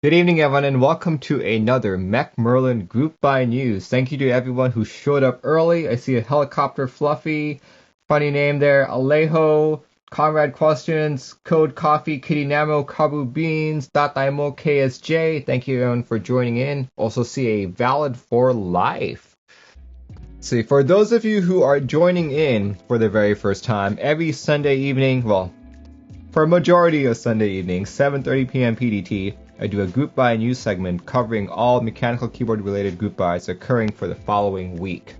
Good evening, everyone, and welcome to another Mech Merlin Group Buy News. Thank you to everyone who showed up early. I see a Helicopter Fluffy, funny name there, Alejo, Conrad Questions, Code Coffee, Kitty Namo, Kabu Beans, Dataimo KSJ. Thank you, everyone, for joining in. Also see a Valid for Life. See, for those of you who are joining in for the very first time, every Sunday evening, well, for a majority of Sunday evening, 7:30 p.m. PDT, I do a group buy news segment covering all mechanical keyboard related group buys occurring for the following week.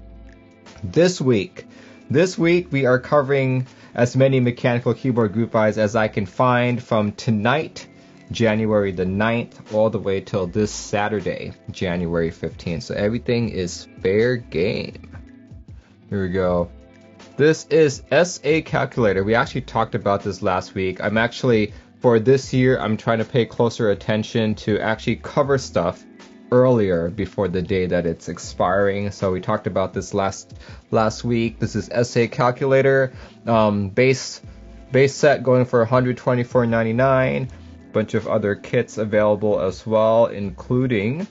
This week we are covering as many mechanical keyboard group buys as I can find from tonight, January the 9th, all the way till this Saturday, January 15th. So everything is fair game. Here we go. This is SA Calculator. We actually talked about this last week. For this year, I'm trying to pay closer attention to actually cover stuff earlier before the day that it's expiring. So we talked about this last week. This is SA Calculator. Base set going for $124.99. Bunch of other kits available as well, including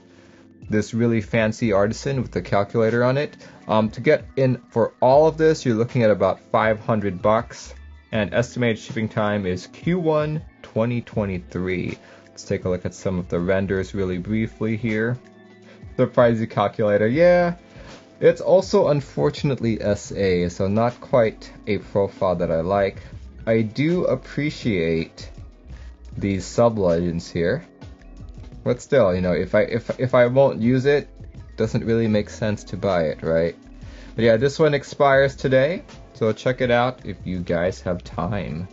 this really fancy artisan with the calculator on it. To get in for all of this, you're looking at about $500, and estimated shipping time is Q1 2023. Let's take a look at some of the renders really briefly here. The pricey calculator, yeah, it's also unfortunately SA, so not quite a profile that I like. I do appreciate these sub-legends here, but still, you know, if I won't use it, doesn't really make sense to buy it, right? But yeah, this one expires today, so check it out if you guys have time.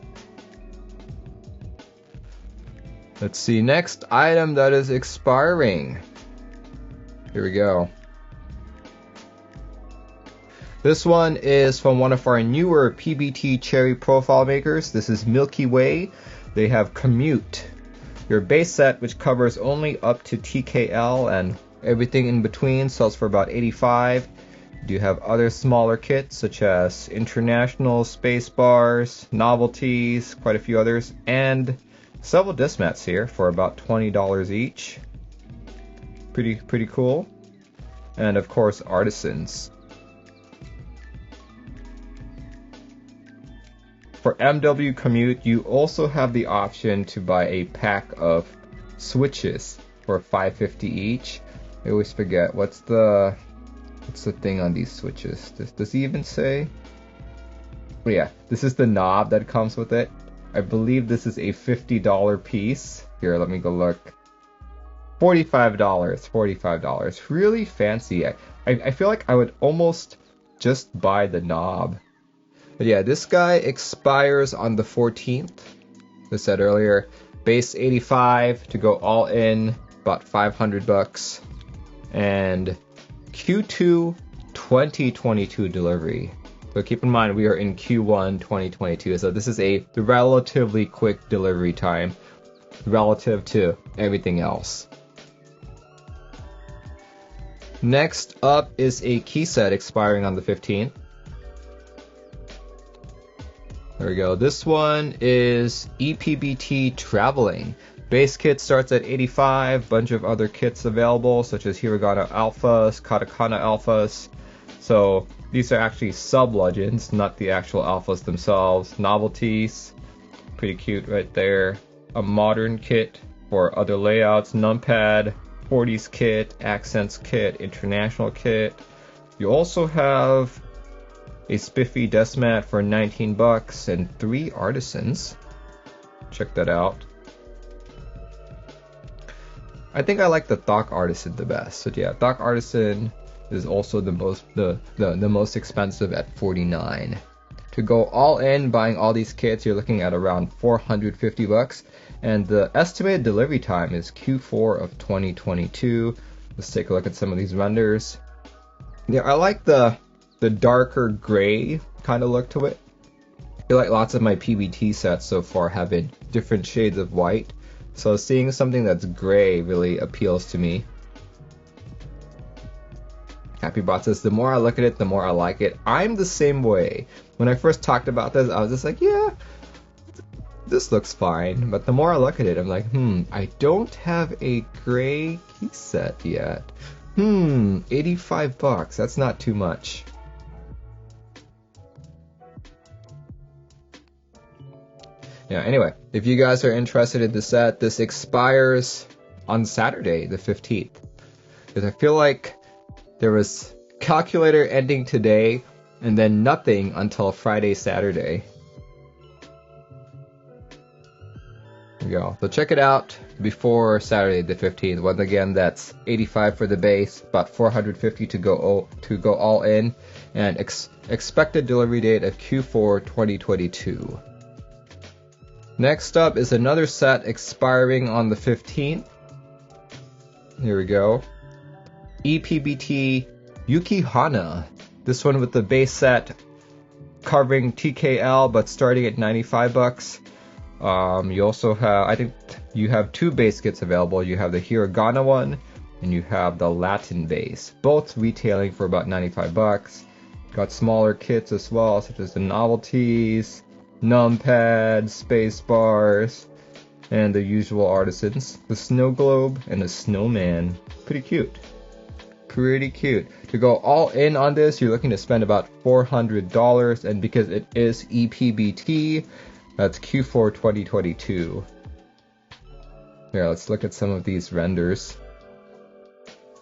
Let's see, next item that is expiring. Here we go. This one is from one of our newer PBT cherry profile makers. This is Milky Way. They have Commute, your base set, which covers only up to TKL, and everything in between sells for about $85. You do have other smaller kits such as International, Space Bars, Novelkeys, quite a few others, and several disc mats here for about $20 each. Pretty cool. And of course, artisans. For MW Commute, you also have the option to buy a pack of switches for $5.50 each. I always forget what's the thing on these switches. Does he even say? Oh yeah, this is the knob that comes with it. I believe this is a $50 piece. Here, let me go look. $45. Really fancy. I feel like I would almost just buy the knob. But yeah, this guy expires on the 14th. As I said earlier, base $85 to go all in, about $500. And Q2 2022 delivery. So keep in mind we are in Q1 2022, so this is a relatively quick delivery time relative to everything else. Next up is a key set expiring on the 15th. There we go. This one is ePBT Traveling. Base kit starts at $85. Bunch of other kits available, such as Hiragana Alphas, Katakana Alphas. So these are actually sub-legends, not the actual alphas themselves. Novelties, pretty cute right there. A modern kit for other layouts. Numpad, 40s kit, Accents kit, International kit. You also have a spiffy desk mat for $19 and 3 artisans. Check that out. I think I like the Thok Artisan the best. So yeah, Thok Artisan is also the most expensive at $49. To go all in buying all these kits, you're looking at around $450, and the estimated delivery time is Q4 of 2022. Let's take a look at some of these renders. Yeah, I like the darker gray kind of look to it. I feel like lots of my PBT sets so far have been different shades of white, so seeing something that's gray really appeals to me. HappyBot says, the more I look at it, the more I like it. I'm the same way. When I first talked about this, I was just like, yeah, this looks fine, but the more I look at it, I'm like, I don't have a gray key set yet. $85, that's not too much. Yeah, anyway, if you guys are interested in the set, this expires on Saturday, the 15th. Because I feel like there was calculator ending today, and then nothing until Friday, Saturday. There you go. So check it out before Saturday the 15th. Once again, that's $85 for the base, about $450 to go all in, and expected delivery date of Q4 2022. Next up is another set expiring on the 15th. Here we go. ePBT Yukihana. This one with the base set covering TKL but starting at $95. You also have, I think you have two base kits available. You have the Hiragana one and you have the Latin base. Both retailing for about $95. Got smaller kits as well, such as the Novelkeys, Numpad, space bars, and the usual artisans. The snow globe and the snowman. Pretty cute. Pretty cute. To go all in on this, you're looking to spend about $400, and because it is ePBT, that's Q4 2022. Here, let's look at some of these renders.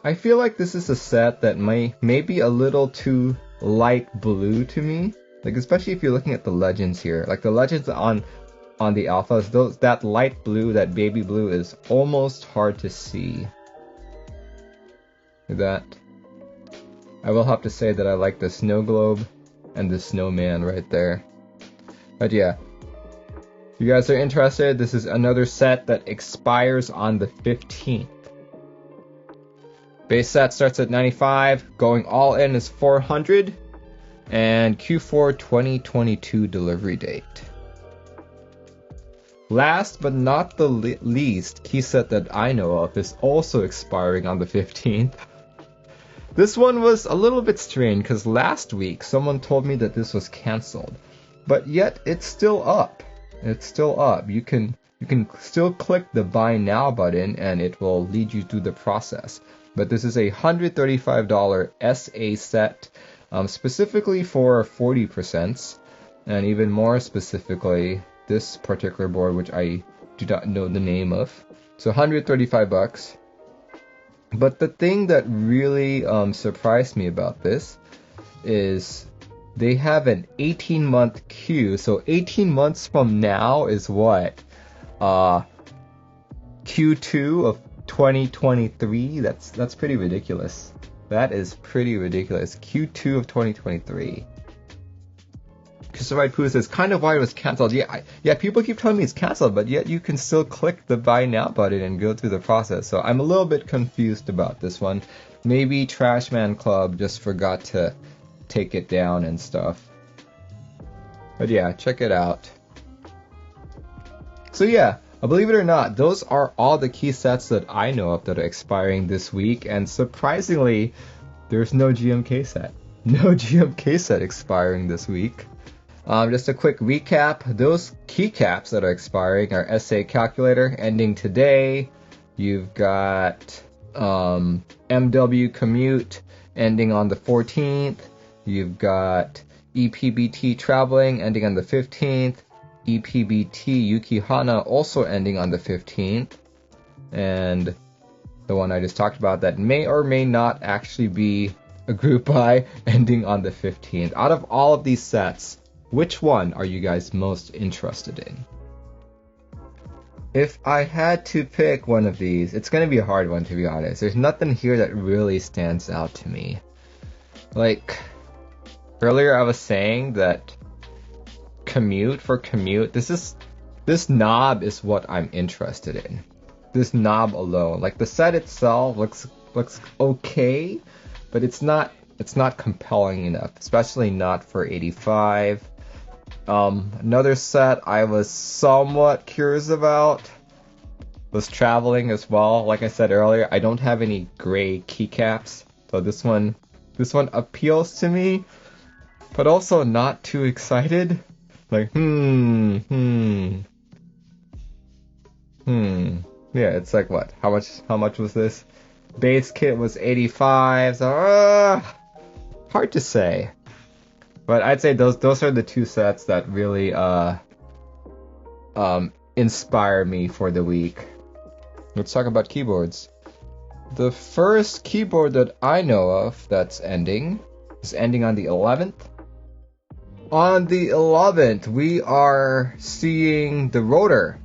I feel like this is a set that may be a little too light blue to me. Like, especially if you're looking at the legends here. Like, the legends on the alphas, that light blue, that baby blue is almost hard to see. Look at that. I will have to say that I like the snow globe and the snowman right there. But yeah, if you guys are interested, this is another set that expires on the 15th. Base set starts at $95, going all in is $400, and Q4 2022 delivery date. Last but not the least key set that I know of is also expiring on the 15th. This one was a little bit strange because last week someone told me that this was cancelled, but yet it's still up. It's still up. You can still click the buy now button and it will lead you through the process. But this is a $135 SA set, specifically for 40%, and even more specifically this particular board, which I do not know the name of. So $135. But the thing that really surprised me about this is they have an 18-month queue. So 18 months from now is what? Q2 of 2023? That's pretty ridiculous. That is pretty ridiculous. Q2 of 2023. Christopher Pooh says, kind of why it was cancelled. Yeah, people keep telling me it's cancelled, but yet you can still click the buy now button and go through the process. So I'm a little bit confused about this one. Maybe Trashman Club just forgot to take it down and stuff. But yeah, check it out. So yeah, believe it or not, those are all the key sets that I know of that are expiring this week. And surprisingly, there's no GMK set. No GMK set expiring this week. Just a quick recap. Those keycaps that are expiring are SA Calculator ending today. You've got MW Commute ending on the 14th. You've got ePBT Traveling ending on the 15th. ePBT Yukihana also ending on the 15th. And the one I just talked about that may or may not actually be a group buy ending on the 15th. Out of all of these sets, which one are you guys most interested in? If I had to pick one of these, it's going to be a hard one, to be honest. There's nothing here that really stands out to me. Like, earlier I was saying that Commute, this knob is what I'm interested in. This knob alone. Like, the set itself looks okay, but it's not compelling enough, especially not for 85. Another set I was somewhat curious about was Traveling as well. Like I said earlier, I don't have any gray keycaps, so this one appeals to me, but also not too excited. Like, Yeah, it's like what? How much was this? Base kit was 85, so hard to say. But I'd say those are the two sets that really inspire me for the week. Let's talk about keyboards. The first keyboard that I know of that's ending is ending on the 11th. On the 11th, we are seeing the Rotor,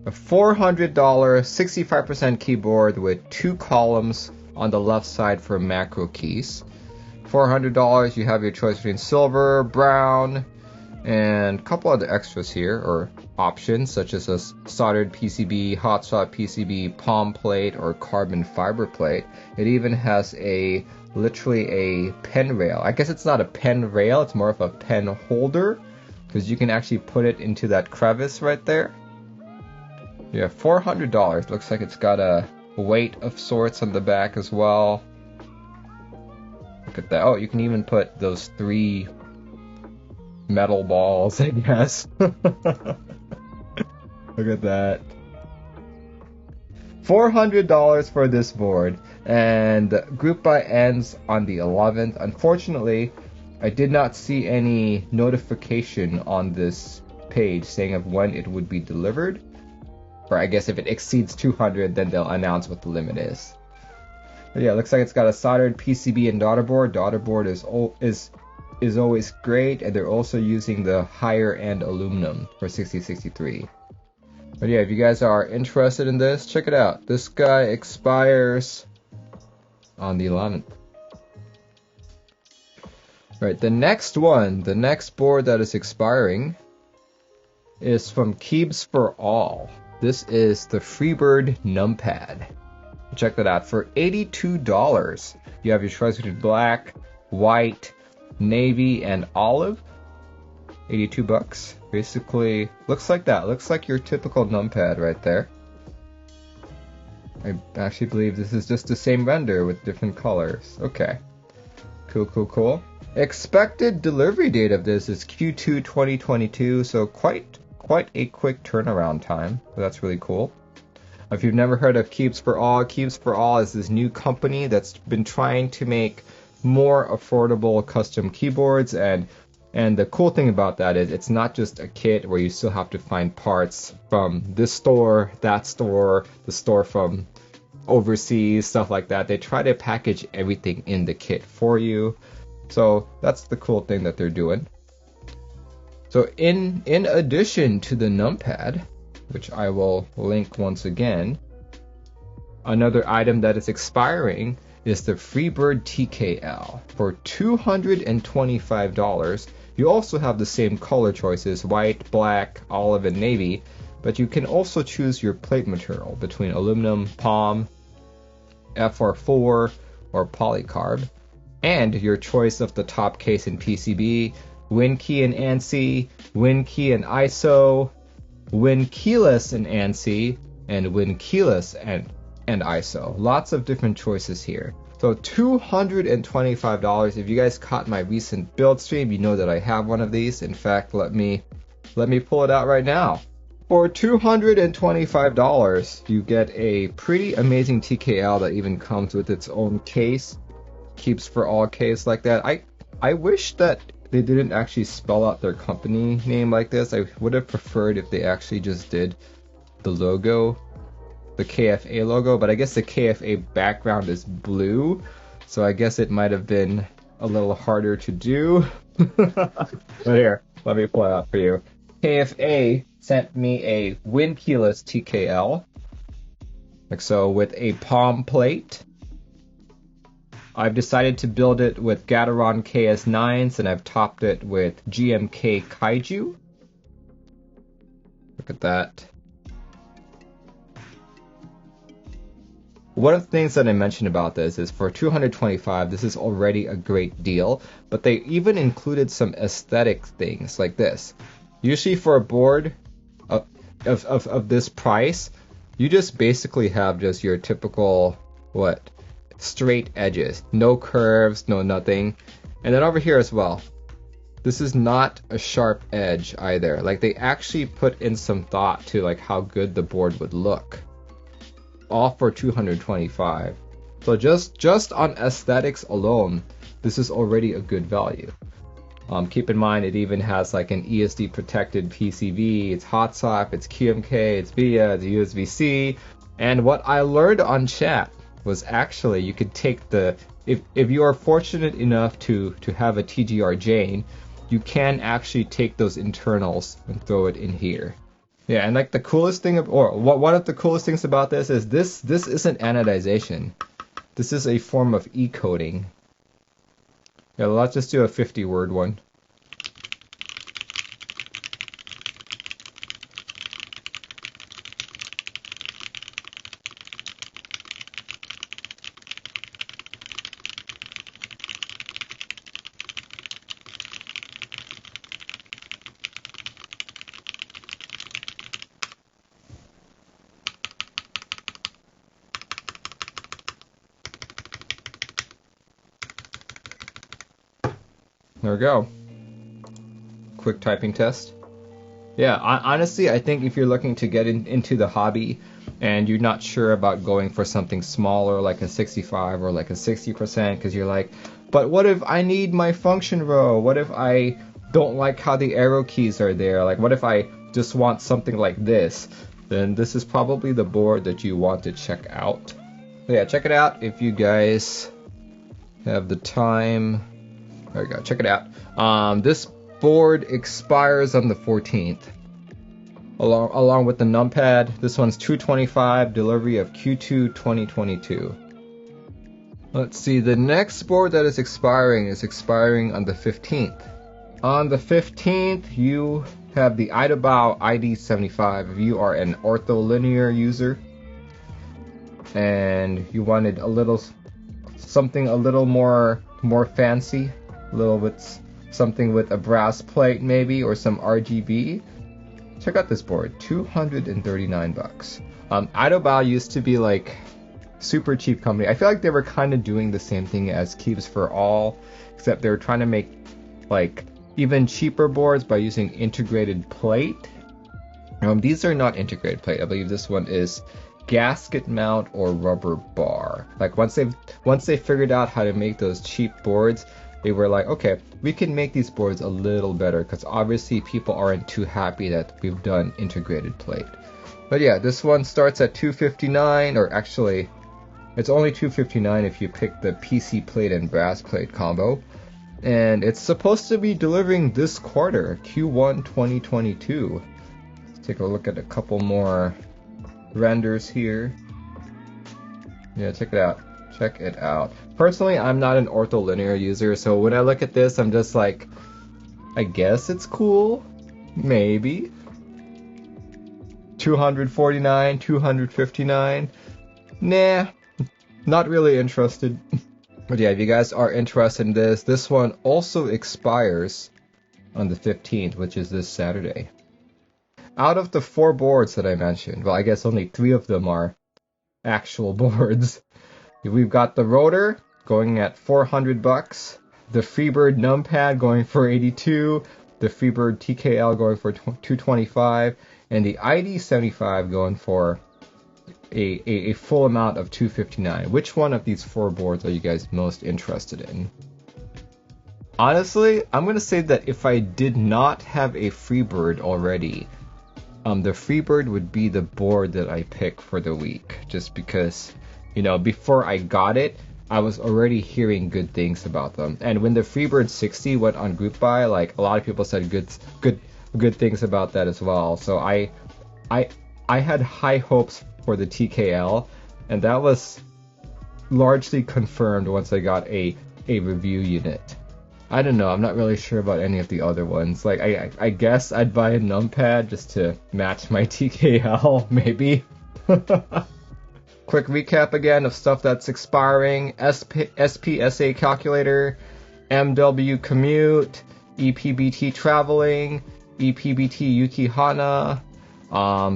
a $400 65% keyboard with 2 columns on the left side for macro keys. $400, you have your choice between silver, brown, and a couple other extras here, or options, such as a soldered PCB, hot swap PCB, palm plate, or carbon fiber plate. It even has literally a pen rail. I guess it's not a pen rail, it's more of a pen holder, because you can actually put it into that crevice right there. Yeah, $400. Looks like it's got a weight of sorts on the back as well. Look at that. Oh, you can even put those 3 metal balls, I guess. Look at that. $400 for this board, and group buy ends on the 11th. Unfortunately, I did not see any notification on this page saying of when it would be delivered. Or I guess if it exceeds 200, then they'll announce what the limit is. But yeah, it looks like it's got a soldered PCB and daughter board. Daughter board is always great, and they're also using the higher end aluminum for 6063. But yeah, if you guys are interested in this, check it out. This guy expires on the 11th. Right, the next board that is expiring is from Keebs for All. This is the Freebird Numpad. Check that out. For $82, you have your choice between black, white, navy, and olive. $82. Basically, looks like that. Looks like your typical numpad right there. I actually believe this is just the same render with different colors. Okay. Cool. Expected delivery date of this is Q2 2022, so quite a quick turnaround time. So that's really cool. If you've never heard of Keebs for All is this new company that's been trying to make more affordable custom keyboards, and the cool thing about that is it's not just a kit where you still have to find parts from this store, that store, the store from overseas, stuff like that. They try to package everything in the kit for you. So that's the cool thing that they're doing. So in addition to the numpad, which I will link once again, another item that is expiring is the Freebird TKL for $225. You also have the same color choices, white, black, olive, and navy, but you can also choose your plate material between aluminum, palm, FR4, or polycarb, and your choice of the top case and PCB, WinKey and ANSI, WinKey and ISO, WinKeyless and ANSI, and WinKeyless and ISO. Lots of different choices here. So $225. If you guys caught my recent build stream, you know that I have one of these. In fact, let me pull it out right now. For $225, you get a pretty amazing TKL that even comes with its own case. Keeps for All case like that. I wish that they didn't actually spell out their company name like this. I would have preferred if they actually just did the logo, the KFA logo, but I guess the KFA background is blue, so I guess it might have been a little harder to do. But here, let me pull it out for you. KFA sent me a WinKeyless TKL, like so, with a palm plate. I've decided to build it with Gateron KS9s, and I've topped it with DMK Kaiju. Look at that. One of the things that I mentioned about this is for $225, this is already a great deal, but they even included some aesthetic things like this. Usually for a board of this price, you just basically have just your typical, straight edges, no curves, no nothing. And then over here as well, This is not a sharp edge either. Like, they actually put in some thought to like how good the board would look. All for $225. So just on aesthetics alone, this is already a good value. Keep in mind, it even has like an ESD protected PCB, it's hot swap, it's QMK, it's VIA, it's USB-C. And what I learned on chat was actually you could take the, if you are fortunate enough to have a TGR Jane, you can actually take those internals and throw it in here. Yeah, and like the coolest thing, one of the coolest things about this is this isn't anodization. This is a form of E-coding. Yeah, let's just do a 50-word one. There we go. Quick typing test. Yeah, honestly, I think if you're looking to get into the hobby and you're not sure about going for something smaller like a 65 or like a 60%, because you're like, but what if I need my function row? What if I don't like how the arrow keys are there? Like, what if I just want something like this? Then this is probably the board that you want to check out. So yeah, check it out if you guys have the time. There we go, check it out. This board expires on the 14th. Along with the Numpad. This one's $225, delivery of Q2 2022. Let's see, the next board that is expiring on the 15th. On the 15th, you have the IDOBAO ID75 if you are an ortholinear user. And you wanted something a little more fancy. A little bit something with a brass plate maybe, or some RGB. Check out this board, $239. IDOBAO used to be like super cheap company. I feel like they were kind of doing the same thing as Keeps for All, except they were trying to make like even cheaper boards by using integrated plate. These are not integrated plate. I believe this one is gasket mount or rubber bar. Like once they figured out how to make those cheap boards, they were like, okay, we can make these boards a little better, because obviously people aren't too happy that we've done integrated plate. But yeah, this one starts at $259, or actually, it's only $259 if you pick the PC plate and brass plate combo. And it's supposed to be delivering this quarter, Q1 2022. Let's take a look at a couple more renders here. Yeah, check it out. Check it out. Personally, I'm not an ortholinear user, so when I look at this, I'm just like, I guess it's cool. Maybe. $249, $259. Nah, not really interested. But yeah, if you guys are interested in this one also expires on the 15th, which is this Saturday. Out of the 4 boards that I mentioned, well, I guess only 3 of them are actual boards. We've got the Rotor going at $400, the Freebird Numpad going for $82, the Freebird TKL going for $225, and the ID75 going for a full amount of $259. Which one of these 4 boards are you guys most interested in? Honestly, I'm gonna say that if I did not have a Freebird already, the Freebird would be the board that I pick for the week, just because, you know, before I got it, I was already hearing good things about them. And when the Freebird 60 went on group buy, like, a lot of people said good things about that as well. So I had high hopes for the TKL, and that was largely confirmed once I got a review unit. I don't know, I'm not really sure about any of the other ones. Like, I guess I'd buy a Numpad just to match my TKL, maybe. Quick recap again of stuff that's expiring. SPSA calculator, MW Commute, ePBT traveling, ePBT Yukihana,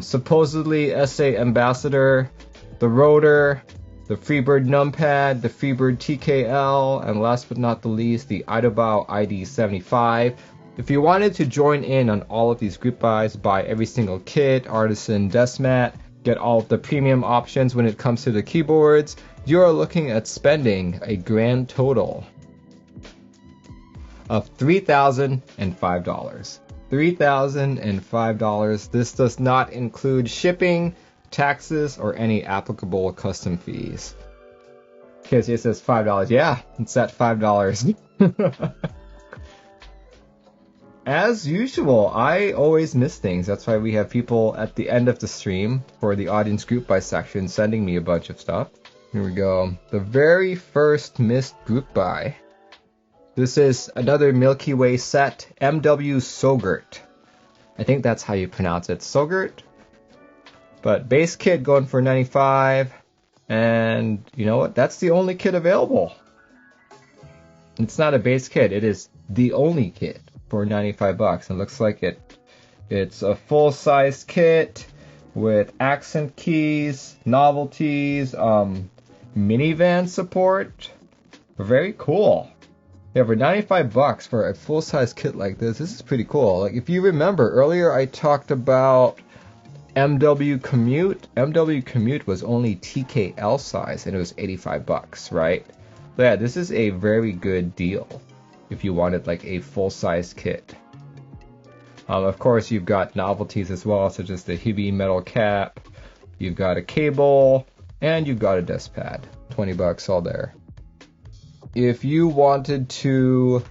supposedly SA Ambassador, the Rotor, the Freebird Numpad, the Freebird TKL, and last but not the least, the IDOBAO ID75. If you wanted to join in on all of these group buys, buy every single kit, artisan desk mat, get all of the premium options when it comes to the keyboards, you're looking at spending a grand total of $3,005. $3,005. This does not include shipping, taxes, or any applicable custom fees. Okay, so it says $5. Yeah, it's at $5. As usual, I always miss things. That's why we have people at the end of the stream for the audience group buy section sending me a bunch of stuff. Here we go. The very first missed group buy. This is another Milky Way set, MW Sogurt. I think that's how you pronounce it, Sogurt. But base kit going for $95. And you know what? That's the only kit available. It's not a base kit. It is the only kit for $95. It looks like it's a full-size kit with accent keys, novelties, minivan support. Very cool. Yeah, for $95 for a full-size kit like this is pretty cool. Like if you remember earlier, I talked about MW Commute. MW Commute was only TKL size and it was $85, right? So yeah, this is a very good deal if you wanted like a full-size kit. Of course, you've got novelties as well, such as the Hibi metal cap. You've got a cable, and you've got a desk pad. $20 all there. If you wanted to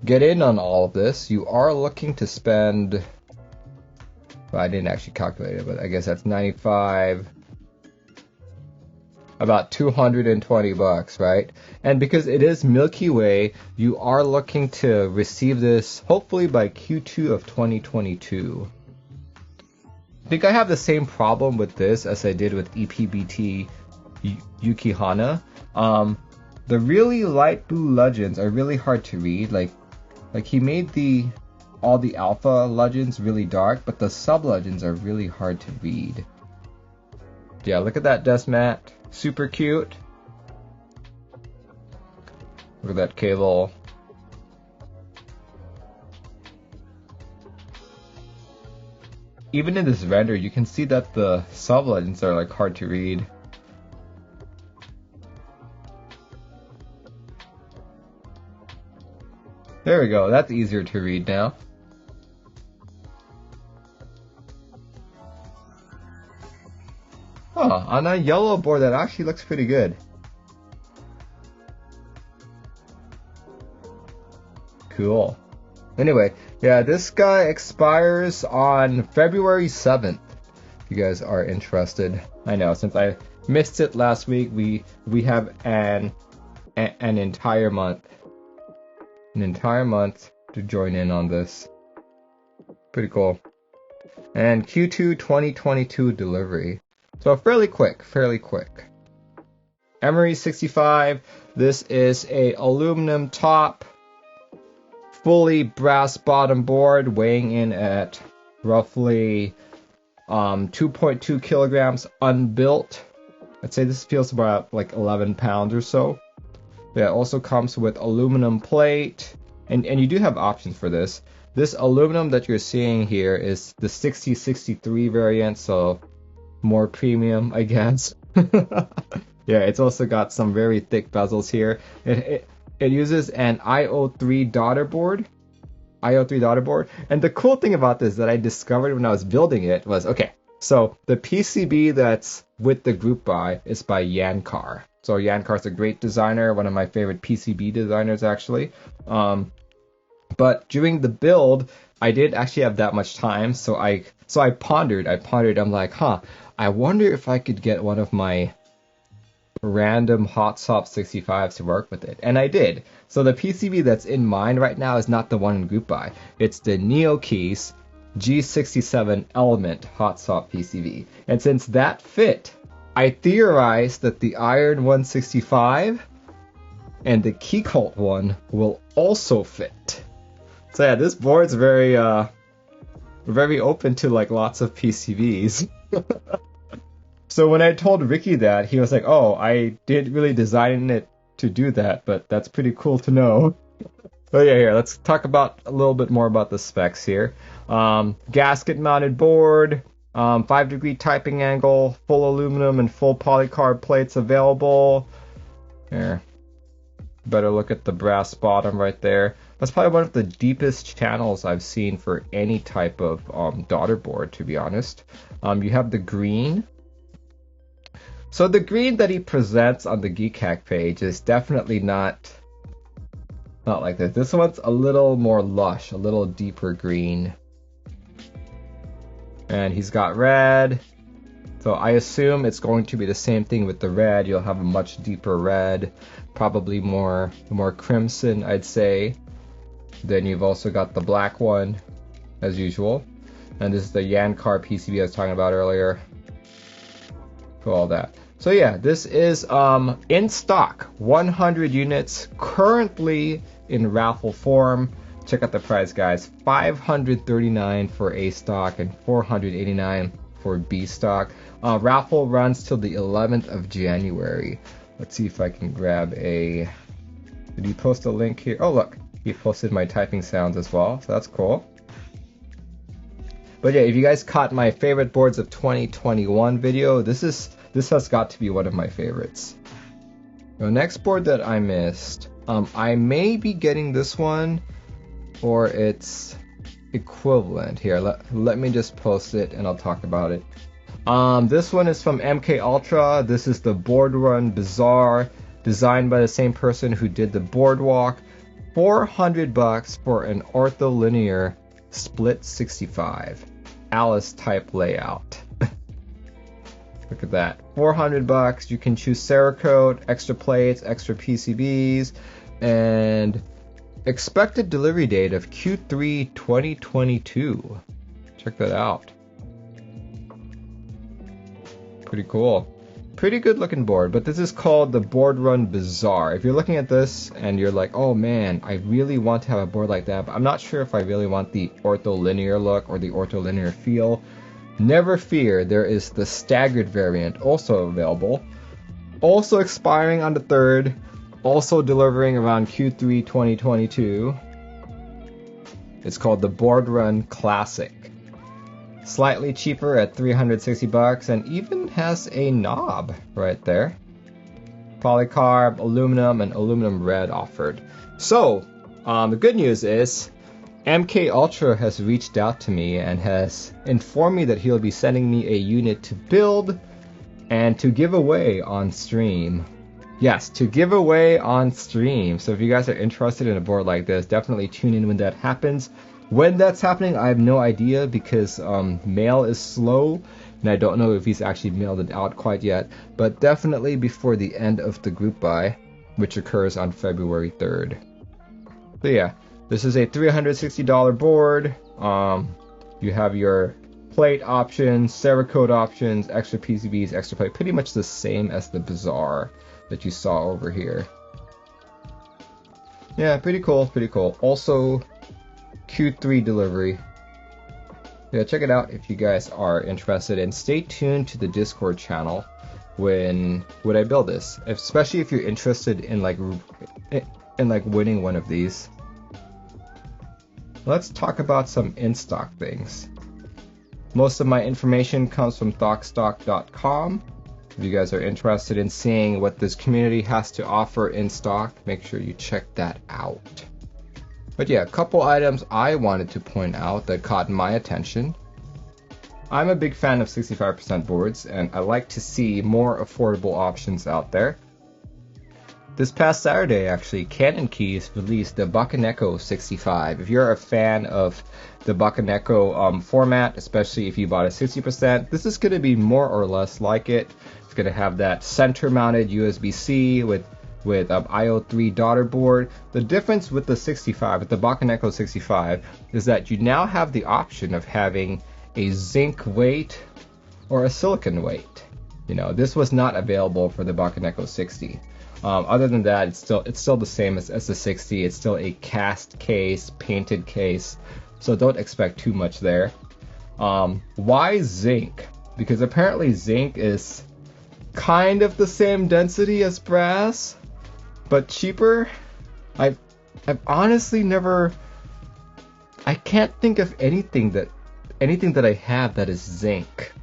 get in on all of this, you are looking to spend, well, I didn't actually calculate it, but I guess that's 95, about $220, right? And because it is Milky Way, you are looking to receive this hopefully by Q2 of 2022. I think I have the same problem with this as I did with ePBT Yukihana. The really light blue legends are really hard to read. Like he made all the alpha legends really dark, but the sub legends are really hard to read. Yeah, look at that desk mat. Super cute. Look at that cable. Even in this render, you can see that the sub legends are like hard to read. There we go, that's easier to read now. Oh, on a yellow board that actually looks pretty good. Cool. Anyway, yeah, this guy expires on February 7th. If you guys are interested. I know, since I missed it last week, we have an entire month. An entire month to join in on this. Pretty cool. And Q2 2022 delivery. So fairly quick. Emery 65. This is a aluminum top, fully brass bottom board, weighing in at roughly 2.2 kilograms unbuilt. I'd say this feels about like 11 pounds or so. Yeah, it also comes with aluminum plate, and you do have options for this. This aluminum that you're seeing here is the 6063 variant, so more premium, I guess. Yeah, it's also got some very thick bezels here. It uses an IO3 daughter board. And the cool thing about this that I discovered when I was building it was, okay, so the PCB that's with the group buy is by Yankar. So Yankar's a great designer, one of my favorite PCB designers actually. But during the build, I didn't actually have that much time, so I pondered. I'm like, I wonder if I could get one of my random Hot Swap 65s to work with it, and I did. So the PCB that's in mine right now is not the one in group buy. It's the Novelkeys G67 Element Hot Swap PCB, and since that fit, I theorized that the Iron 165 and the Keycult one will also fit. So yeah, this board's very open to like lots of PCBs. So when I told Ricky that, he was like, "Oh, I didn't really design it to do that, but that's pretty cool to know." Oh yeah, here, let's talk about a little bit more about the specs here. Gasket mounted board, 5-degree typing angle, full aluminum and full polycarb plates available. Here, better look at the brass bottom right there. That's probably one of the deepest channels I've seen for any type of daughter board, to be honest. You have the green. So the green that he presents on the Geek Hack page is definitely not like this. This one's a little more lush, a little deeper green. And he's got red. So I assume it's going to be the same thing with the red. You'll have a much deeper red, probably more crimson, I'd say. Then you've also got the black one, as usual. And this is the Yankar PCB I was talking about earlier. For all that. So yeah, this is in stock, 100 units, currently in raffle form. Check out the price, guys. $539 for A stock and $489 for B stock. Raffle runs till the 11th of January. Let's see if I can grab a... Did he post a link here? Oh, look. He posted my typing sounds as well, so that's cool. But yeah, if you guys caught my favorite boards of 2021 video, this has got to be one of my favorites. The next board that I missed, I may be getting this one, or its equivalent. Here, let me just post it and I'll talk about it. This one is from MK Ultra. This is the Boardrun Bizarre, designed by the same person who did the Boardwalk. $400 for an ortholinear split 65 Alice type layout. Look at that. $400. You can choose Cerakote, extra plates, extra PCBs, and expected delivery date of Q3 2022. Check that out. Pretty cool. Pretty good looking board, but this is called the Boardrun Bizarre. If you're looking at this and you're like, oh man, I really want to have a board like that, but I'm not sure if I really want the ortholinear look or the ortholinear feel, never fear, there is the staggered variant also available, also expiring on the 3rd, also delivering around Q3 2022. It's called the Boardrun Classic. Slightly cheaper at $360 and even has a knob right there. Polycarb, aluminum, and aluminum red offered. So, the good news is MK Ultra has reached out to me and has informed me that he'll be sending me a unit to build and to give away on stream. Yes, to give away on stream. So if you guys are interested in a board like this, definitely tune in when that happens. When that's happening, I have no idea because mail is slow and I don't know if he's actually mailed it out quite yet, but definitely before the end of the group buy, which occurs on February 3rd. So yeah, this is a $360 board. You have your plate options, Cerakote options, extra PCBs, extra plate, pretty much the same as the Bizarre that you saw over here. Yeah, pretty cool, pretty cool. Also, Q3 delivery. Yeah, check it out if you guys are interested, and stay tuned to the Discord channel when I build this, especially if you're interested in like winning one of these. Let's talk about some in-stock things. Most of my information comes from thoughtstock.com. If you guys are interested in seeing what this community has to offer in stock, make sure you check that out. But yeah, a couple items I wanted to point out that caught my attention. I'm a big fan of 65% boards, and I like to see more affordable options out there. This past Saturday, actually, Canon Keys released the Bakeneko 65. If you're a fan of the Bakeneko format, especially if you bought a 60%, this is going to be more or less like it. It's going to have that center-mounted USB-C with IO3 daughter board. The difference with the 65, with the Bakeneko 65, is that you now have the option of having a zinc weight or a silicon weight. You know, this was not available for the Bakeneko 60. Other than that, it's still the same as the 60. It's still a cast case, painted case, so don't expect too much there. Why zinc? Because apparently zinc is kind of the same density as brass, but cheaper. I've honestly never. I can't think of anything that I have that is zinc.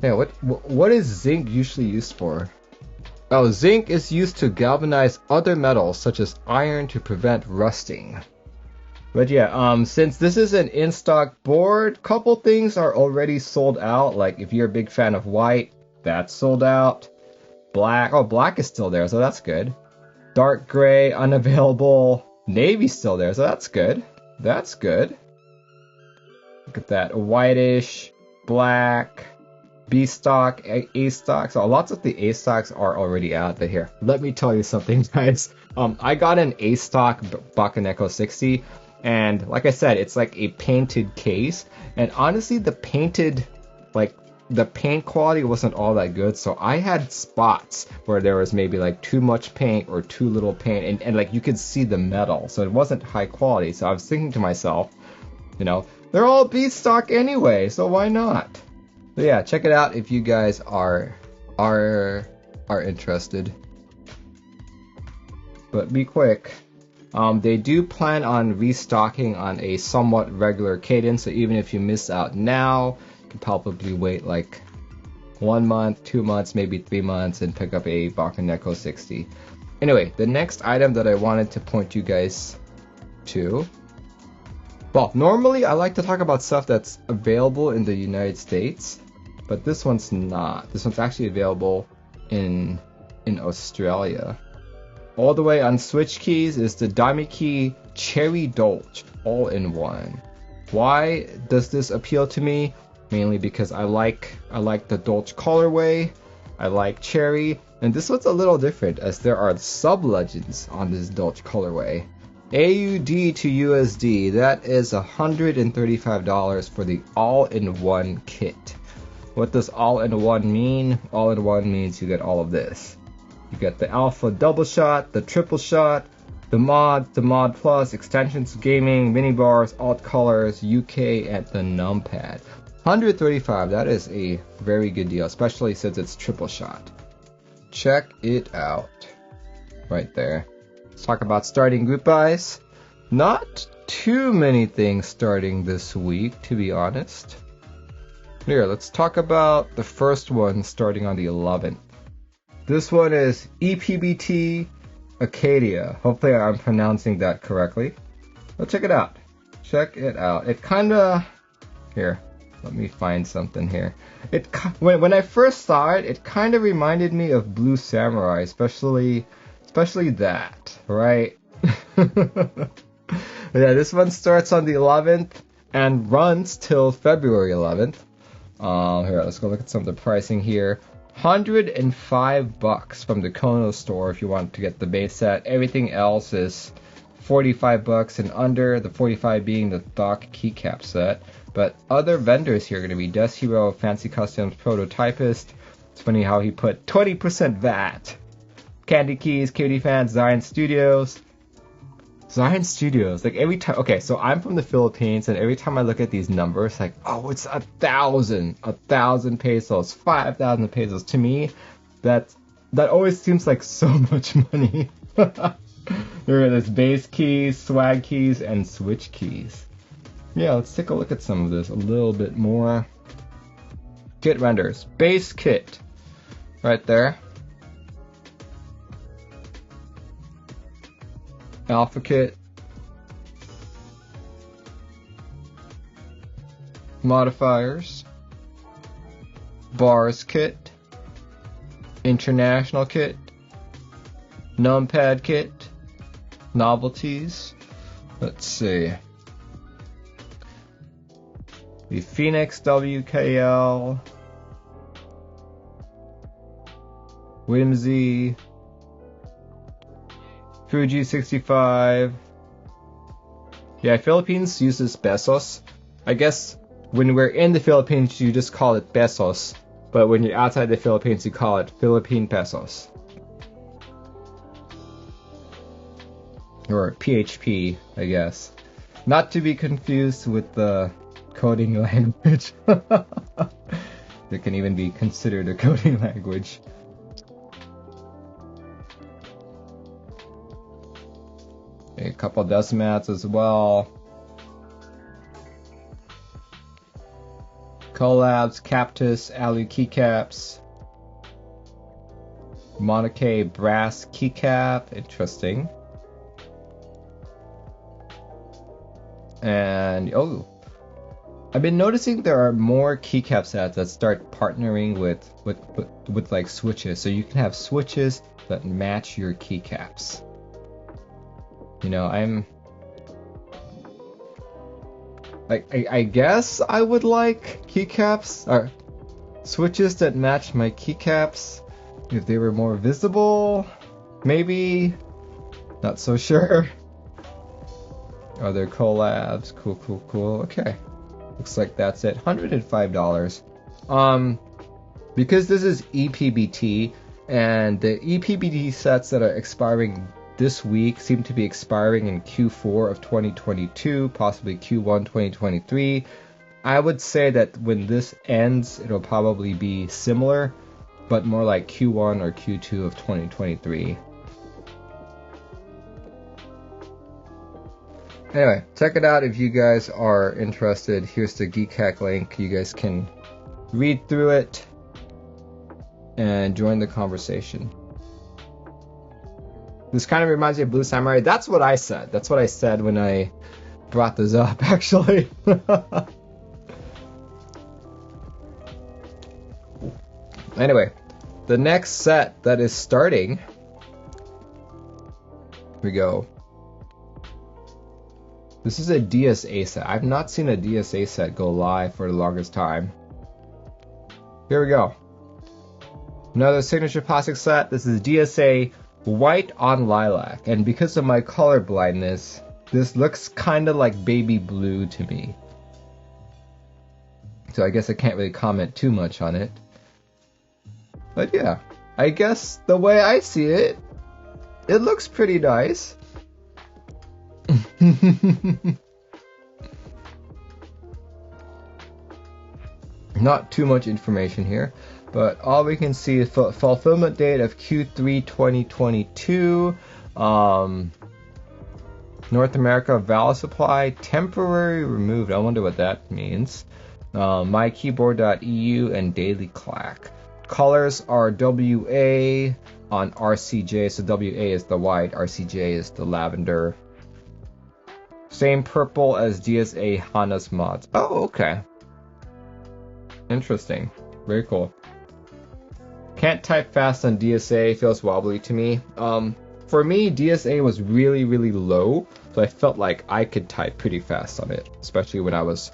Yeah, what is zinc usually used for? Oh, zinc is used to galvanize other metals such as iron to prevent rusting. But yeah, since this is an in-stock board, couple things are already sold out. Like if you're a big fan of white, that's sold out. Black, oh, black is still there, so that's good. Dark gray, unavailable. Navy's still there, so that's good. That's good. Look at that, whitish, black, B stock, A stock. So lots of the A stocks are already out there. Here, let me tell you something, guys. I got an A stock Bakeneko 60, and like I said, it's like a painted case. And honestly, the paint quality wasn't all that good. So I had spots where there was maybe like too much paint or too little paint, and like you could see the metal. So it wasn't high quality. So I was thinking to myself, you know, they're all B stock anyway, so why not? So yeah, check it out if you guys are interested. But be quick. They do plan on restocking on a somewhat regular cadence, so even if you miss out now, you can probably wait like 1 month, 2 months, maybe 3 months and pick up a Bakeneko 60. Anyway, the next item that I wanted to point you guys to. Well, normally I like to talk about stuff that's available in the United States, but this one's not. This one's actually available in Australia. All the way on Switch keys is the Divinikey Cherry Dolch all-in-one. Why does this appeal to me? Mainly because I like the Dolch colorway, I like Cherry, and this one's a little different as there are sub-legends on this Dolch colorway. AUD to USD, that is $135 for the all-in-one kit. What does all-in-one mean? All-in-one means you get all of this. You get the Alpha Double Shot, the Triple Shot, the Mod Plus, extensions, gaming, mini bars, alt colors, UK, and the Numpad. $135, that is a very good deal, especially since it's Triple Shot. Check it out. Right there. Let's talk about starting group buys. Not too many things starting this week, to be honest. Here, let's talk about the first one starting on the 11th. This one is ePBT Acadia. Hopefully I'm pronouncing that correctly. Let's check it out. Check it out. It kinda... Here, let me find something here. When I first saw it, it kind of reminded me of Blue Samurai, especially that, right? Yeah, this one starts on the 11th and runs till February 11th. Here, let's go look at some of the pricing here. $105 from the Kono store if you want to get the base set. Everything else is $45 and under, the 45 being the stock keycap set. But other vendors here are going to be Death Hero, Fancy Customs, Prototypist. It's funny how he put 20% VAT. Candy Keys, KD Fans, Zion Studios. Zion Studios, like every time, okay, so I'm from the Philippines, and every time I look at these numbers, like, oh, it's 1,000 pesos, 5,000 pesos. To me, that always seems like so much money. There are this base keys, swag keys, and switch keys. Yeah, let's take a look at some of this a little bit more. Kit renders, base kit, right there. Alpha kit, modifiers, bars kit, international kit, numpad kit, novelties. Let's see. The Phoenix WKL, Whimsy, Fuji 65. Yeah, Philippines uses pesos. I guess when we're in the Philippines, you just call it pesos. But when you're outside the Philippines, you call it Philippine pesos. Or PHP, I guess. Not to be confused with the coding language. That can even be considered a coding language. A couple Decimats as well. Collabs, Cactus, Alu keycaps. Monokay brass keycap, interesting. And oh, I've been noticing there are more keycap sets that start partnering with like switches, so you can have switches that match your keycaps. You know, I guess I would like keycaps or switches that match my keycaps if they were more visible. Maybe, not so sure. Other collabs, cool. Okay, looks like that's it. $105. Because this is ePBT, and the ePBT sets that are expiring this week seem to be expiring in Q4 of 2022, possibly Q1 2023. I would say that when this ends, it'll probably be similar, but more like Q1 or Q2 of 2023. Anyway, check it out if you guys are interested. Here's the Geek Hack link. You guys can read through it and join the conversation. This kind of reminds me of Blue Samurai. That's what I said. That's what I said when I brought this up, actually. Anyway, the next set that is starting. Here we go. This is a DSA set. I've not seen a DSA set go live for the longest time. Here we go. Another signature plastic set. This is DSA White on Lilac. And because of my color blindness, this looks kind of like baby blue to me. So I guess I can't really comment too much on it. But yeah, I guess the way I see it, it looks pretty nice. Not too much information here, but all we can see is fulfillment date of Q3 2022. North America valve supply temporary removed. I wonder what that means. MyKeyboard.eu and Daily Clack. Colors are WA on RCJ, so WA is the white, RCJ is the lavender. Same purple as DSA Hana's mods. Oh, okay. Interesting. Very cool. Can't type fast on DSA, feels wobbly to me. For me, DSA was really, really low, so I felt like I could type pretty fast on it, especially when I was...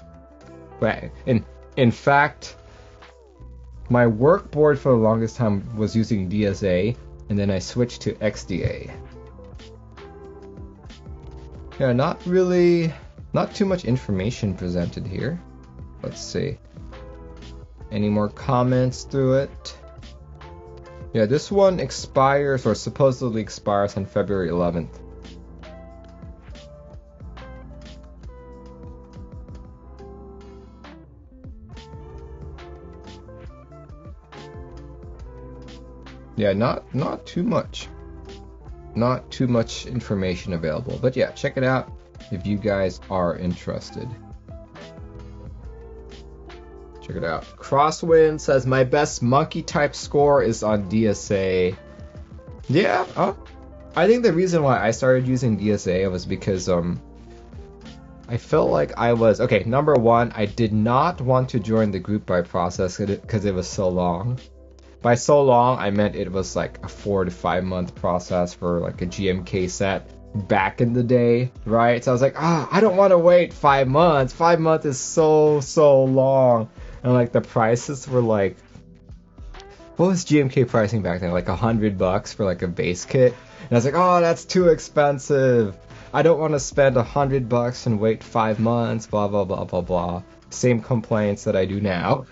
In fact, my work board for the longest time was using DSA, and then I switched to XDA. Yeah, not too much information presented here. Let's see. Any more comments through it? Yeah, this one expires, or supposedly expires, on February 11th. Yeah, not too much. Not too much information available, but yeah, check it out if you guys are interested. Check it out. Crosswind says my best monkey type score is on DSA. Yeah, I think the reason why I started using DSA was because I felt like I was okay. Number one, I did not want to join the group buy process because it was so long. By so long, I meant it was like a 4 to 5 month process for like a GMK set back in the day, right? So I was like, I don't want to wait 5 months. 5 months is so long. And like the prices were like, what was GMK pricing back then? Like $100 for like a base kit. And I was like, oh, that's too expensive. I don't want to spend $100 and wait 5 months, blah, blah, blah, blah, blah. Same complaints that I do now.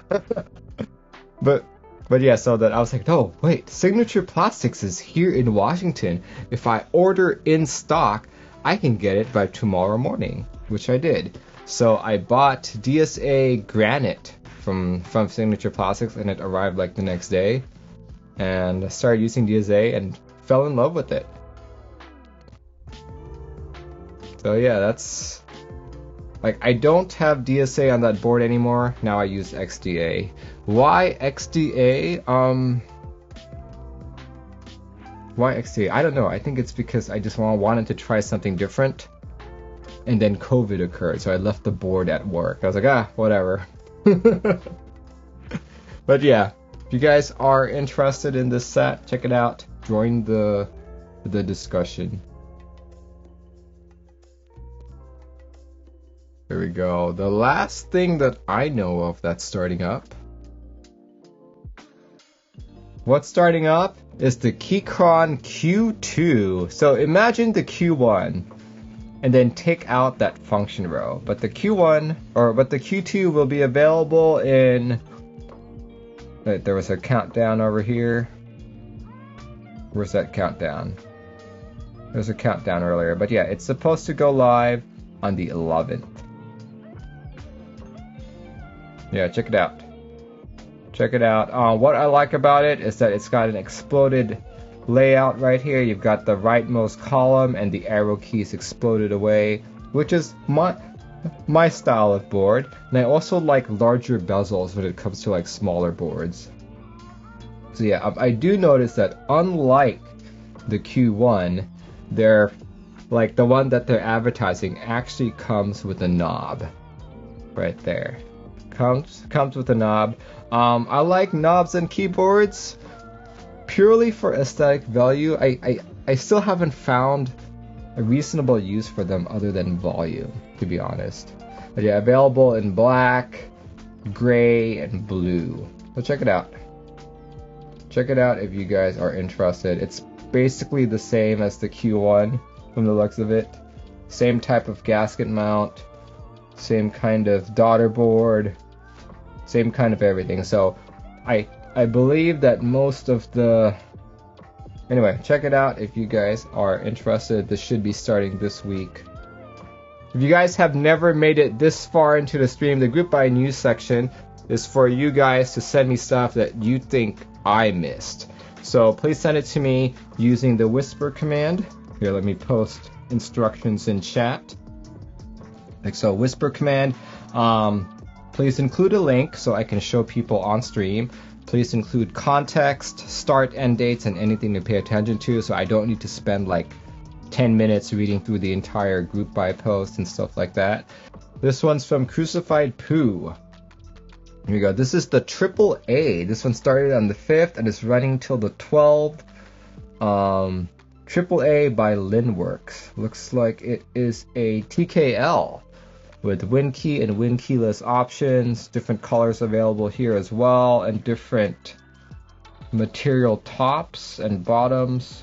But yeah, so that I was like, oh, wait, Signature Plastics is here in Washington. If I order in stock, I can get it by tomorrow morning, which I did. So I bought DSA Granite from Signature Plastics, and it arrived like the next day. And I started using DSA and fell in love with it. So yeah, that's like, I don't have DSA on that board anymore. Now I use XDA. Why XDA? Why XDA? I don't know. I think it's because I just wanted to try something different. And then COVID occurred, so I left the board at work. I was like, whatever. But yeah, if you guys are interested in this set, check it out. Join the discussion. There we go. The last thing that I know of that's starting up. What's starting up is the Keychron Q2. So imagine the Q1 and then take out that function row. But the Q2 will be available in... Wait, there was a countdown over here. Where's that countdown? There's a countdown earlier. But yeah, it's supposed to go live on the 11th. Yeah, check it out. Check it out. What I like about it is that it's got an exploded layout right here. You've got the rightmost column and the arrow keys exploded away, which is my style of board. And I also like larger bezels when it comes to like smaller boards. So yeah, I do notice that unlike the Q1, they're like the one that they're advertising actually comes with a knob right there. Comes with a knob. I like knobs and keyboards purely for aesthetic value. I still haven't found a reasonable use for them other than volume, to be honest. But yeah, available in black, gray, and blue. So check it out. Check it out if you guys are interested. It's basically the same as the Q1 from the looks of it. Same type of gasket mount, same kind of daughter board, same kind of everything. So I believe that most of the... Anyway, check it out if you guys are interested. This should be starting this week. If you guys have never made it this far into the stream, the group by news section is for you guys to send me stuff that you think I missed. So please send it to me using the whisper command. Here, let me post instructions in chat. Like so, whisper command. Please include a link so I can show people on stream. Please include context, start, end dates, and anything to pay attention to, so I don't need to spend like 10 minutes reading through the entire group by post and stuff like that. This one's from Crucified Pooh. Here we go. This is the AAA. This one started on the 5th and is running till the 12th. AAA by Linworks. Looks like it is a TKL with win key and win keyless options. Different colors available here as well, and different material tops and bottoms,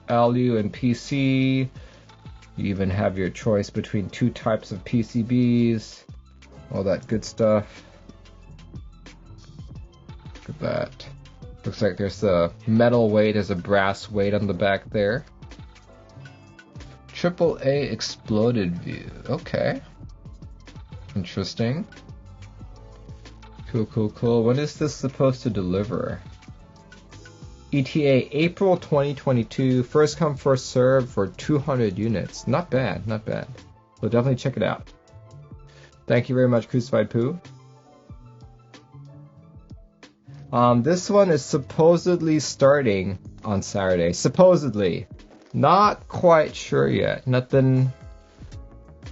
LU and PC. You even have your choice between 2 types of PCBs, all that good stuff. Look at that. Looks like there's a metal weight, there's a brass weight on the back there. AAA exploded view. Okay. Interesting. Cool. When is this supposed to deliver? ETA April 2022. First come, first serve for 200 units. Not bad. So definitely check it out. Thank you very much, Crucified Pooh. This one is supposedly starting on Saturday. Supposedly. Not quite sure yet.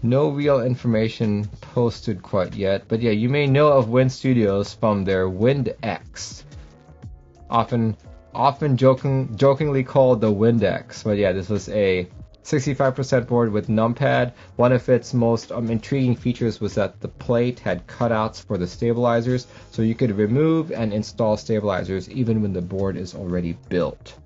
No real information posted quite yet. But yeah, you may know of Wind Studios from their Wind X. Often jokingly called the Wind X. But yeah, this was a 65% board with numpad. One of its most intriguing features was that the plate had cutouts for the stabilizers, so you could remove and install stabilizers even when the board is already built.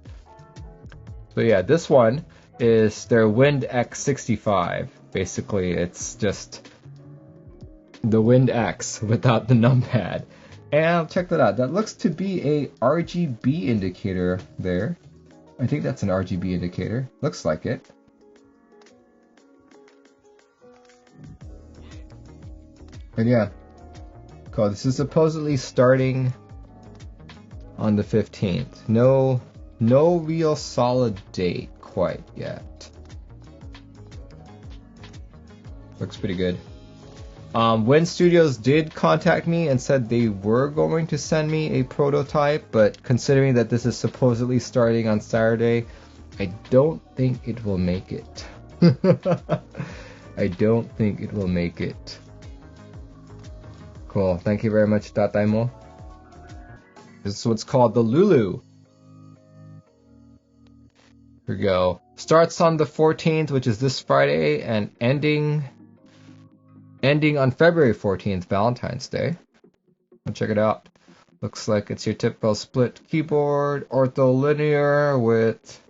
So yeah, this one is their Wind X65. Basically, it's just the Wind X without the numpad. And check that out. That looks to be a RGB indicator there. I think that's an RGB indicator. Looks like it. And yeah, cool. This is supposedly starting on the 15th. No real solid date quite yet. Looks pretty good. Wind Studios did contact me and said they were going to send me a prototype, but considering that this is supposedly starting on Saturday, I don't think it will make it. I don't think it will make it. Cool. Thank you very much, Tataimo. This is what's called the Lulu. Here we go. Starts on the 14th, which is this Friday, and ending on February 14th, Valentine's Day. I'll check it out. Looks like it's your typical split keyboard, ortholinear with...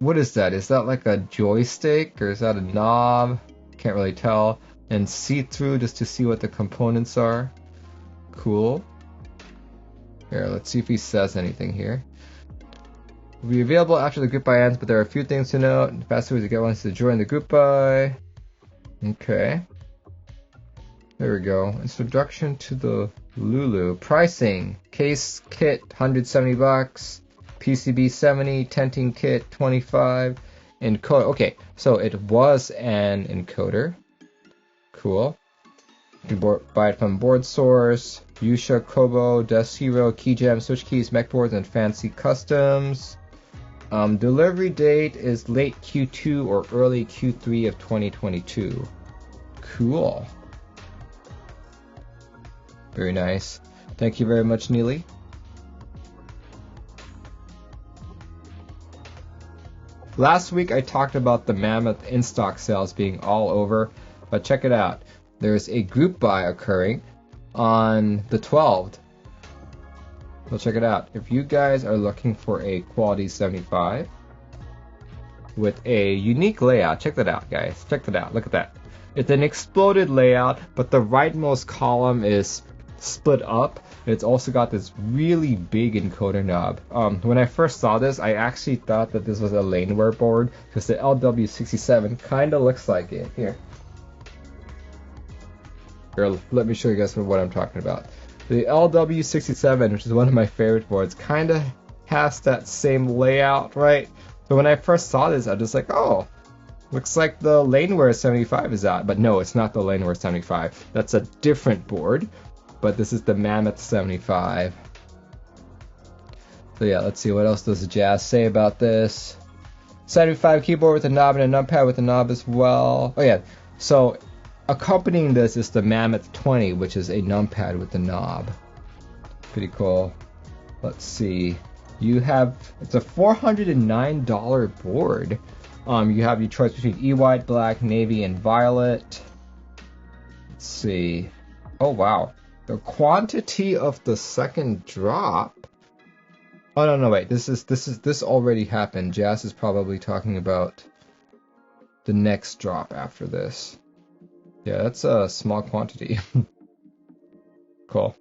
What is that? Is that like a joystick or is that a knob? Can't really tell. And see-through just to see what the components are. Cool. Here, let's see if he says anything here. Will be available after the group buy ends, but there are a few things to note. The fastest way to get one is to join the group buy. Okay. There we go. Introduction to the Lulu. Pricing. Case kit, $170. PCB 70, tenting kit 25, encoder. Okay, so it was an encoder. Cool. You can buy it from Board Source, Yusha, Kobo, Desk Hero, Keyjam, Switch Keys, Mech Boards, and Fancy Customs. Delivery date is late Q2 or early Q3 of 2022. Cool. Very nice. Thank you very much, Neely. Last week I talked about the Mammoth in-stock sales being all over, but check it out. There's a group buy occurring on the 12th. So check it out. If you guys are looking for a quality 75 with a unique layout, check that out, guys. Check that out. Look at that. It's an exploded layout, but the rightmost column is split up. It's also got this really big encoder knob. When I first saw this, I actually thought that this was a Laneware board because the LW67 kind of looks like it. Here, let me show you guys what I'm talking about. The LW67, which is one of my favorite boards, kind of has that same layout, right? So when I first saw this, I was just like, oh, looks like the Laneware 75 is out. But no, it's not the Laneware 75. That's a different board. But this is the Mammoth 75. So yeah, let's see, what else does Jazz say about this? 75 keyboard with a knob and a numpad with a knob as well. Oh yeah, so accompanying this is the Mammoth 20, which is a numpad with a knob. Pretty cool. Let's see. It's a $409 board. You have your choice between E-White, Black, Navy, and Violet. Let's see. Oh wow. The quantity of the second drop. Oh no, wait. This already happened. Jazz is probably talking about the next drop after this. Yeah, that's a small quantity. Cool.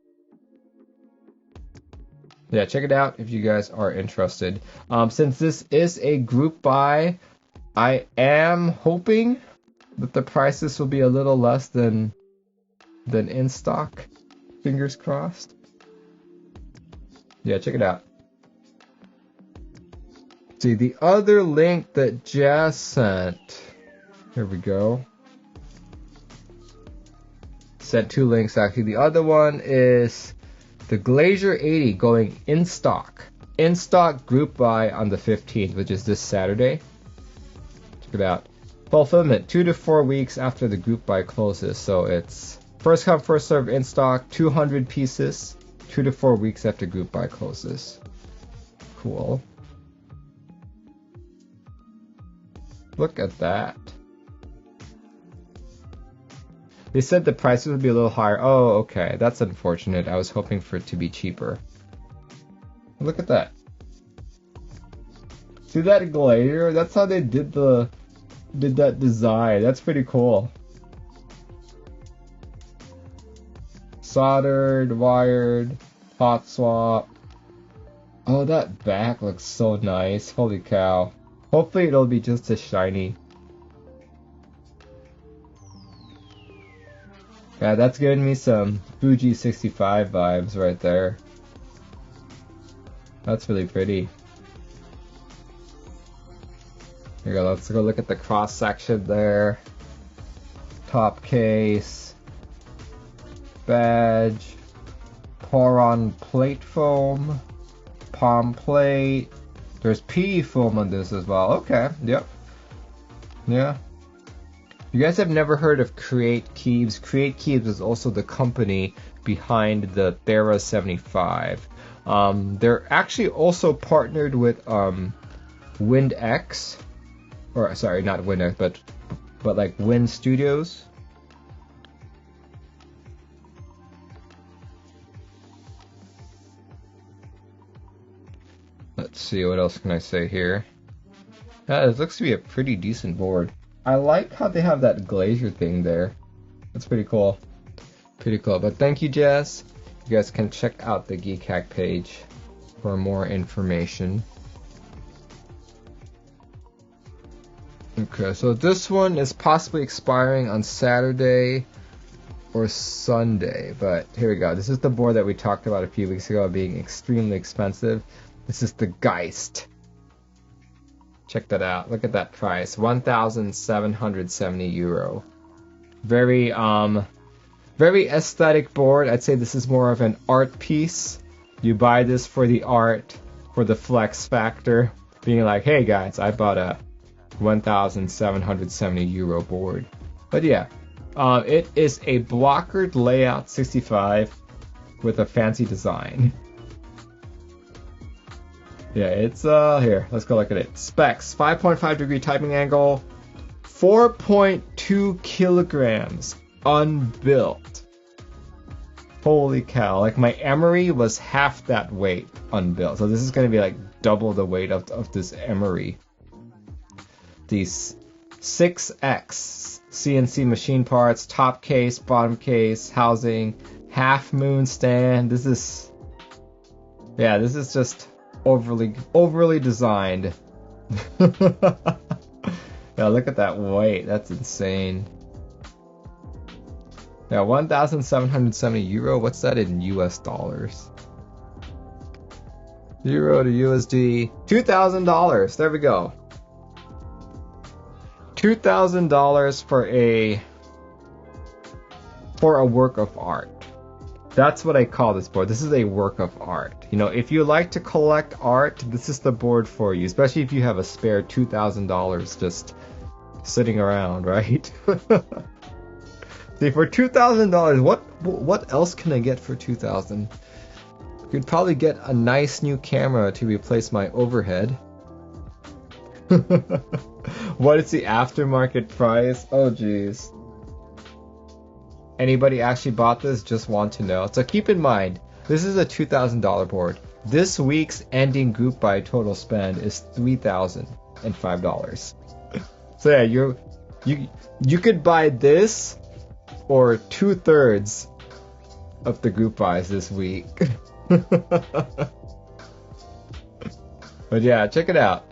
Yeah, check it out if you guys are interested. Since this is a group buy, I am hoping that the prices will be a little less than in stock. Fingers crossed. Yeah, check it out. See, the other link that Jazz sent. Here we go. Sent two links actually. The other one is the Glacier 80 going in stock. In stock group buy on the 15th, which is this Saturday. Check it out. Fulfillment 2 to 4 weeks after the group buy closes. So it's first come, first serve in stock, 200 pieces, 2 to 4 weeks after group buy closes. Cool. Look at that. They said the prices would be a little higher. Oh, okay. That's unfortunate. I was hoping for it to be cheaper. Look at that. See that Glacier? That's how they did that design. That's pretty cool. Soldered, wired, hot swap. Oh, that back looks so nice. Holy cow. Hopefully it'll be just as shiny. Yeah, that's giving me some Fuji 65 vibes right there. That's really pretty. Here Here, let's go look at the cross section there. Top case, badge, Poron plate foam, palm plate. There's PE foam on this as well. Okay, yep. Yeah. You guys have never heard of Create Keys. Create Keys is also the company behind the Thera 75. They're actually also partnered with WindX, or sorry, not WindX, but like Wind Studios. Let's see, what else can I say here? It looks to be a pretty decent board. I like how they have that Glacier thing there. That's pretty cool. Pretty cool. But thank you, Jazz. You guys can check out the Geek Hack page for more information. Okay, so this one is possibly expiring on Saturday or Sunday. But here we go. This is the board that we talked about a few weeks ago being extremely expensive. This is the Geist. Check that out. Look at that price. 1,770 euro. Very aesthetic board. I'd say this is more of an art piece. You buy this for the art, for the flex factor. Being like, hey guys, I bought a 1,770 euro board. But yeah, it is a blockered layout 65 with a fancy design. Yeah, it's here, let's go look at it. Specs: 5.5 degree typing angle, 4.2 kilograms unbuilt. Holy cow, like my Emery was half that weight unbuilt. So this is gonna be like double the weight of this Emery. These 6X CNC machine parts, top case, bottom case, housing, half moon stand. This is just overly designed. Yeah, look at that weight. That's insane. Yeah, 1,770 euro. What's that in US dollars? Euro to USD. $2,000. There we go. $2,000 for a work of art. That's what I call this board. This is a work of art. You know, if you like to collect art, this is the board for you. Especially if you have a spare $2,000 just sitting around, right? See, for $2,000, what else can I get for $2,000? I could probably get a nice new camera to replace my overhead. What is the aftermarket price? Oh, jeez. Anybody actually bought this? Just want to know. So keep in mind, this is a $2,000 board. This week's ending group buy total spend is $3,005. So yeah, you could buy this or 2/3 of the group buys this week. But yeah, check it out.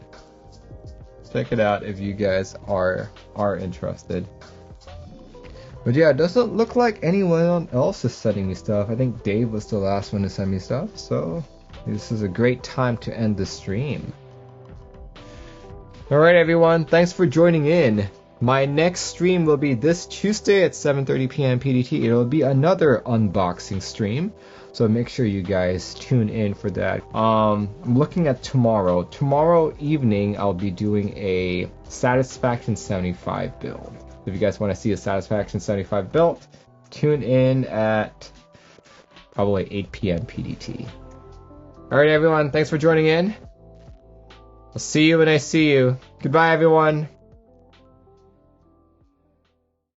Check it out if you guys are interested. But yeah, it doesn't look like anyone else is sending me stuff. I think Dave was the last one to send me stuff, so this is a great time to end the stream. Alright everyone, thanks for joining in. My next stream will be this Tuesday at 7:30 p.m. PDT. It'll be another unboxing stream, so make sure you guys tune in for that. I'm looking at tomorrow. Tomorrow evening, I'll be doing a Satisfaction 75 build. If you guys want to see a Satisfaction 75 build, tune in at probably 8 p.m. PDT. Alright everyone, thanks for joining in. I'll see you when I see you. Goodbye everyone.